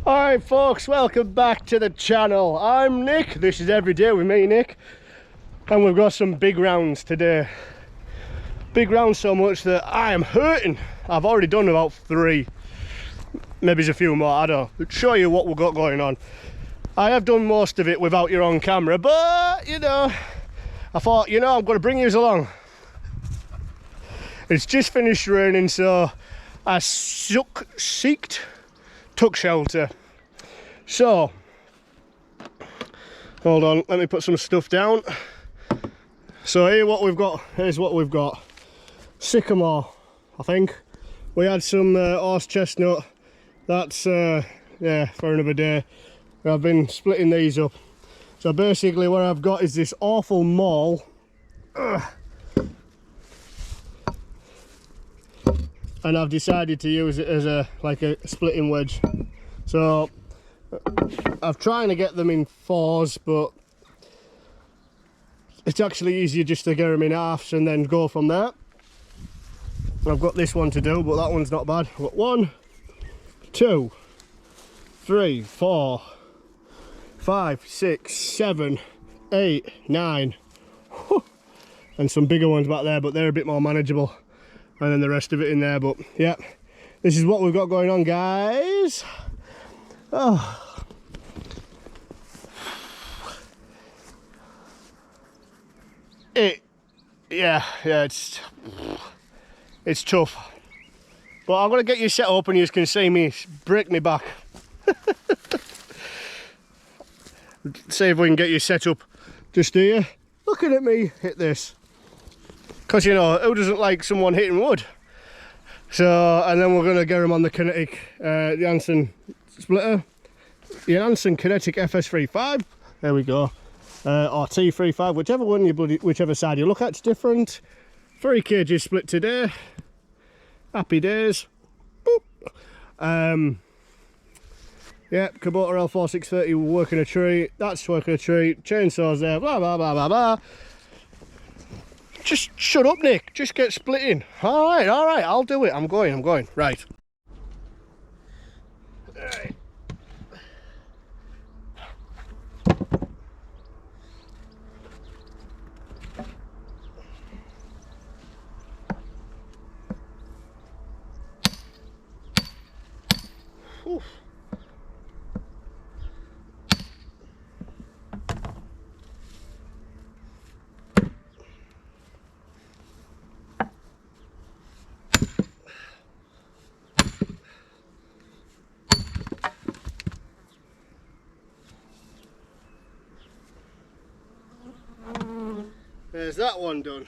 Alright folks, welcome back to the channel. I'm Nick, this is Everyday with me, Nick. And we've got some big rounds today. Big rounds so much that I am hurting. I've already done about 3. Maybe there's a few more, I don't know. Show you what we've got going on. I have done most of it without your own camera, but you know, I thought, you know, I'm going to bring you along. It's just finished raining, so I took shelter. So hold on, let me put some stuff down. So here's what we've got. Sycamore, I think. We had some horse chestnut. That's yeah, for another day. I've been splitting these up. So basically what I've got is this awful maul. And I've decided to use it as a splitting wedge. So I'm trying to get them in 4s, but it's actually easier just to get them in halves and then go from there. I've got this one to do, but that one's not bad. I've got 1, 2, 3, 4, 5, 6, 7, 8, 9. And some bigger ones back there, but they're a bit more manageable. And then the rest of it in there, but yeah, this is what we've got going on, guys. Oh, yeah, it's tough, but I'm gonna get you set up and you can see me break me back. See if we can get you set up just here, looking at me hit this. Because, you know, who doesn't like someone hitting wood? So, and then we're going to get them on the kinetic, the Janssen splitter. The Janssen Kinetic FS35. There we go. Or T35, whichever one whichever side you look at, it's different. 3 kg split today. Happy days. Boop. Yeah, Kubota L4630 working a tree. That's working a tree. Chainsaws there. Blah, blah, blah, blah, blah. Just shut up, Nick. Just get splitting. All right, I'll do it. I'm going. Right. Alright. Oof. There's that one done.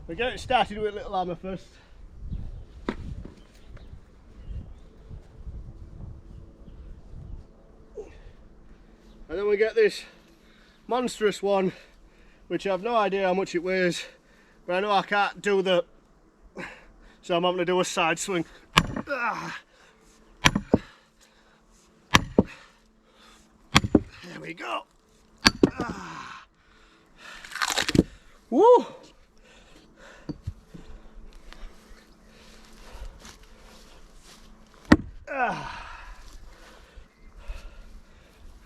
We're getting started with little hammer first. And then we get this monstrous one, which I have no idea how much it weighs, but I know I can't do the, so I'm having to do a side swing. There we go. Woo!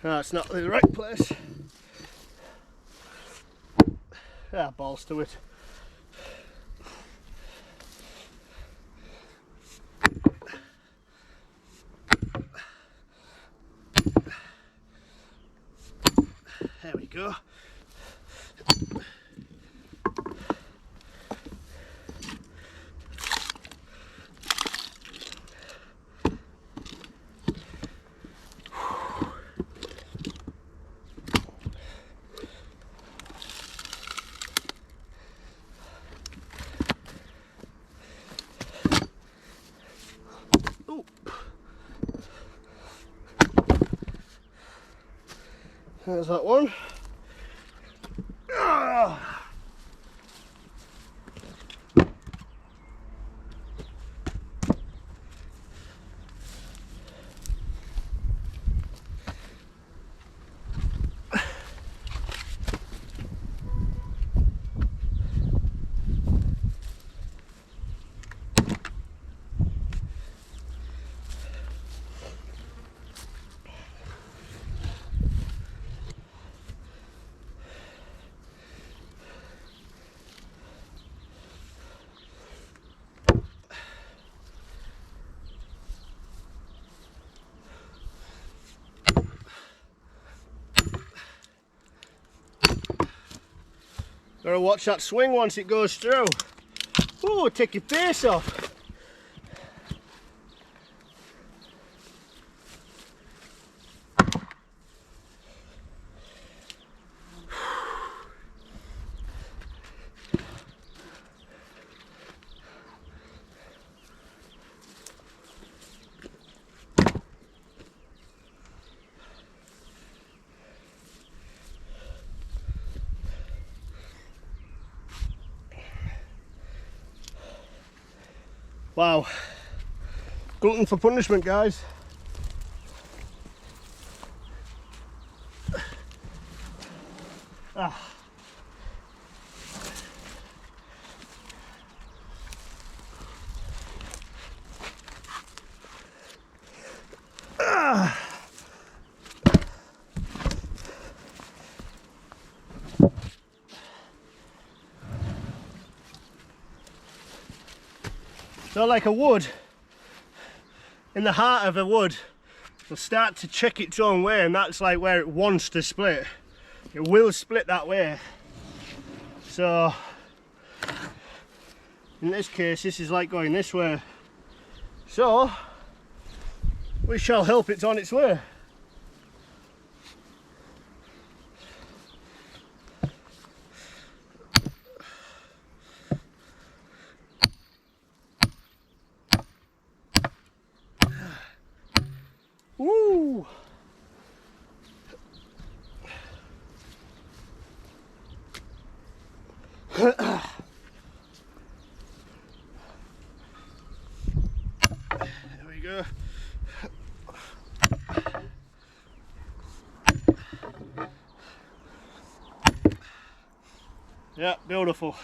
That's not the right place. Ah, balls to it. There we go. There's that one. Gotta watch that swing once it goes through. Oh, take your face off. Wow, glutton for punishment, guys. Ah. Ah. So like a wood, in the heart of a wood, will start to check its own way, and that's like where it wants to split. It will split that way. So in this case, this is like going this way. So we shall help it on its way. Woo! There we go. Yeah, beautiful.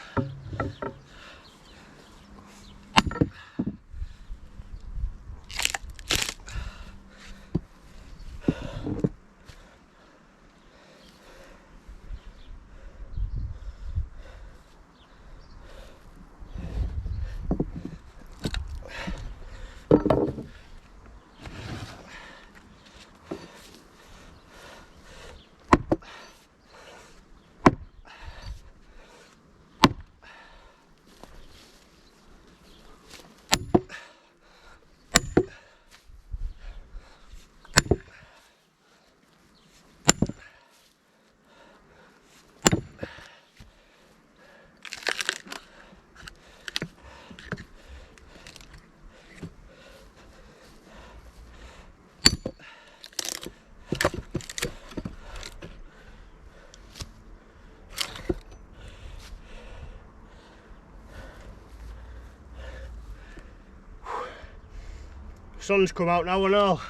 Sun's come out now and all.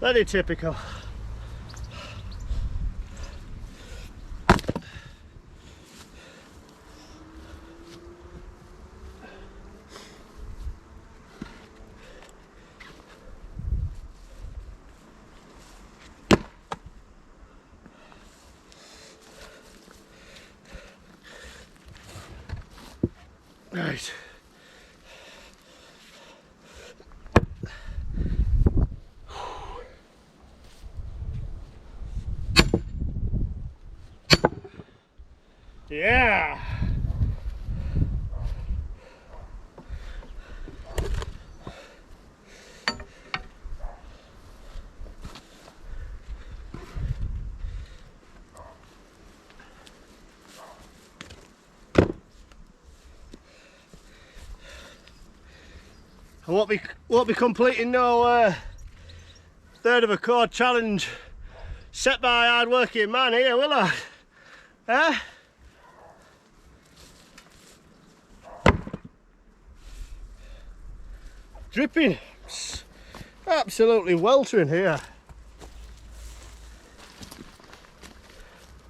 Very typical. Right. Yeah. I won't be completing no third of a chord challenge set by a hard working man here, will I? Eh? Dripping. It's absolutely weltering here.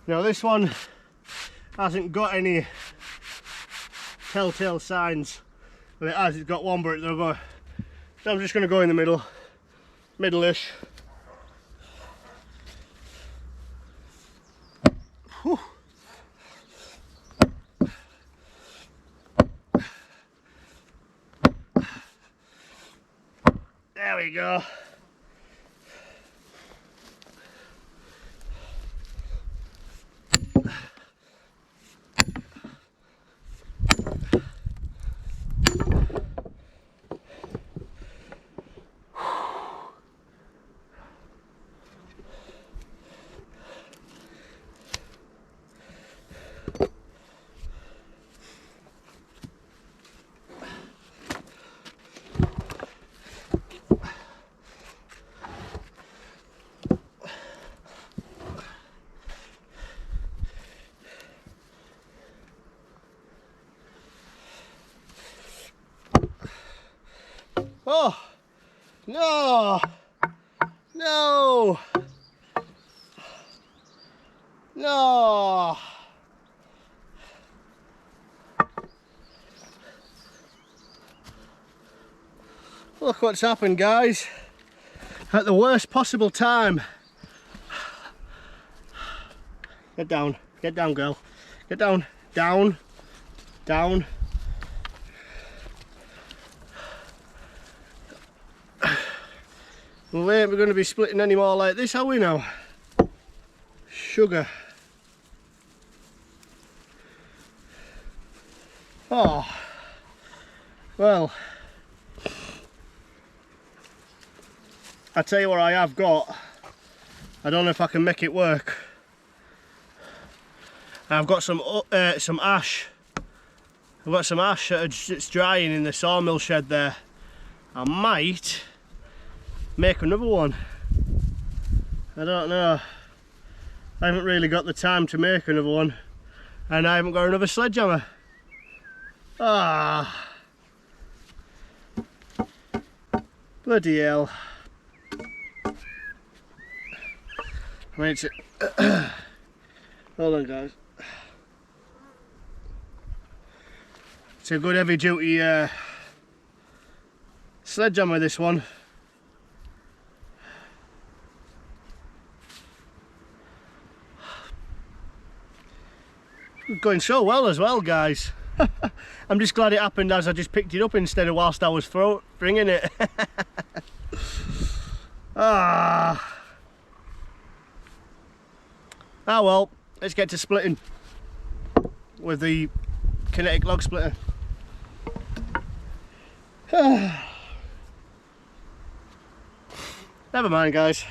Now this one hasn't got any telltale signs. Well, it has, it's got one, but it's over. So I'm just going to go in the middle, middle-ish. Whew. There we go. Oh, no, no, no. Look what's happened, guys, at the worst possible time. Get down, girl, get down, down, down. We ain't going to be splitting any more like this, are we now? Sugar. Oh, well, I tell you what I have got. I don't know if I can make it work. I've got some ash. I've got some ash that's drying in the sawmill shed there. I might make another one. I don't know. I haven't really got the time to make another one, and I haven't got another sledgehammer. Ah, bloody hell. I mean, it's hold on, guys. It's a good heavy duty sledgehammer, this one. Going so well as well, guys. I'm just glad it happened as I just picked it up instead of whilst I was bringing it. Ah well, let's get to splitting with the kinetic log splitter. Never mind, guys.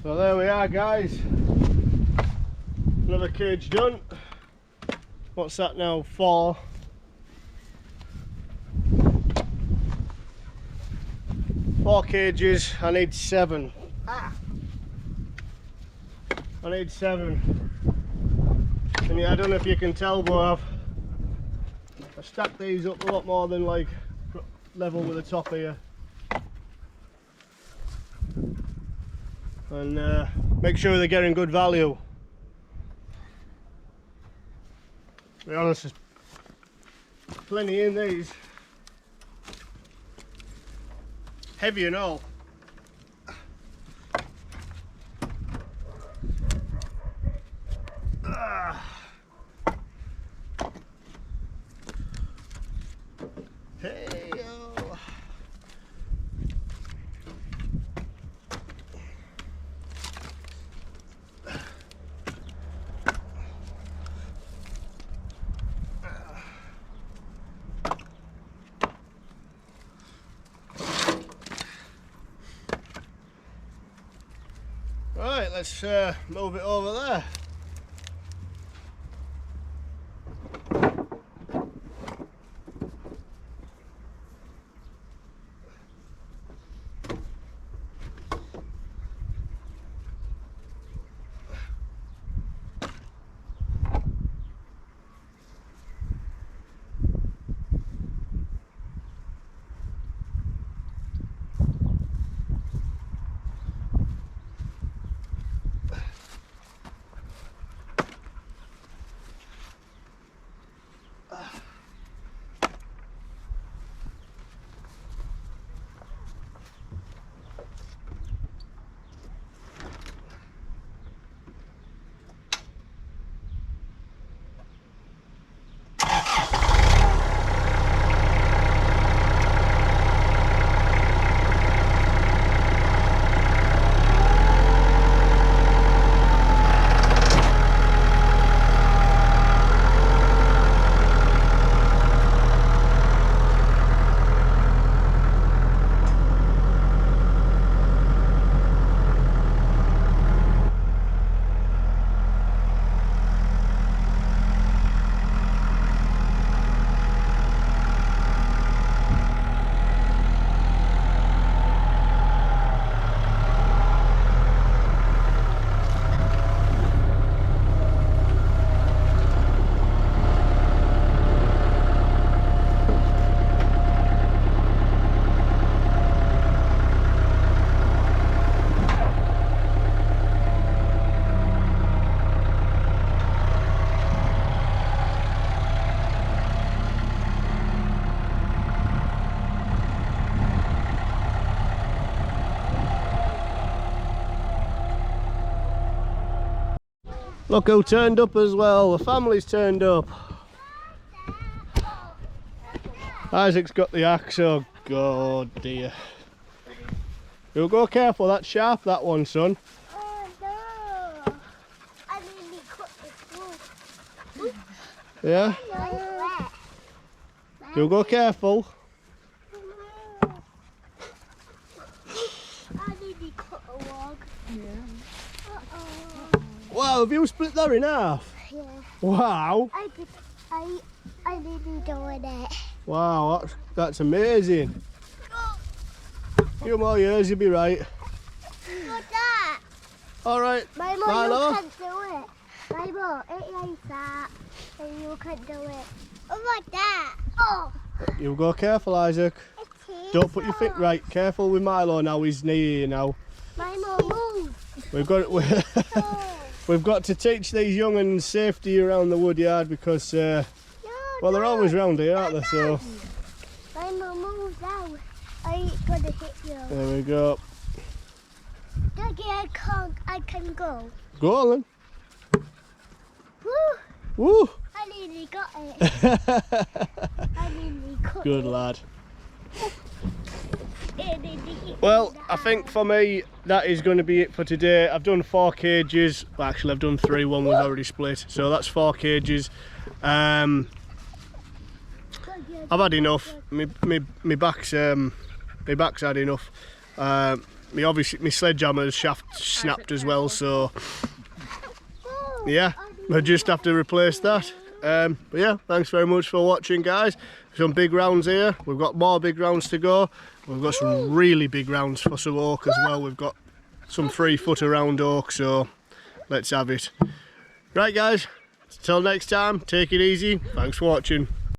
So there we are, guys. Another cage done. What's that now? 4. 4 cages. I need 7. I need 7. And yeah, I don't know if you can tell, but I stacked these up a lot more than like level with the top here. And make sure they're getting good value. To be honest, there's plenty in these. Heavy and all. Hey, yo. Right, let's move it over there. Look who turned up as well, the family's turned up. Isaac's got the axe, oh god dear. You'll go careful, that's sharp that one, son. Oh no, I nearly cut the wood. Yeah? You'll go careful. I nearly cut a log. Yeah. Wow, have you split that in half? Yeah. Wow. I nearly doing it. Wow, that's amazing. A few more years, you'll be right. What's that? Alright, My mum, you can't do it. My mum, it ain't that. And you can't do it. Oh, what's that? Oh. You go careful, Isaac. Don't put your feet right. Careful with Milo now, he's near you now. My mum, move. We've got to teach these young'uns safety around the woodyard because, well, they're always round here, aren't they? So. My mum, move now. I ain't gonna hit you. There we go. Daddy, I can go. Go on then. Woo! Woo! I nearly got it. I nearly cut Good it. lad. Well, I think for me that is going to be it for today. I've done 4 cages. Well, actually I've done 3, one was already split, so that's 4 cages. I've had enough. My back's had enough. my sledgehammer's shaft snapped as well, so yeah, I just have to replace that. But yeah, thanks very much for watching, guys. Some big rounds here. We've got more big rounds to go. We've got some really big rounds for some oak as well. We've got some 3-foot around oak, so let's have it. Right, guys, till next time, take it easy. Thanks for watching.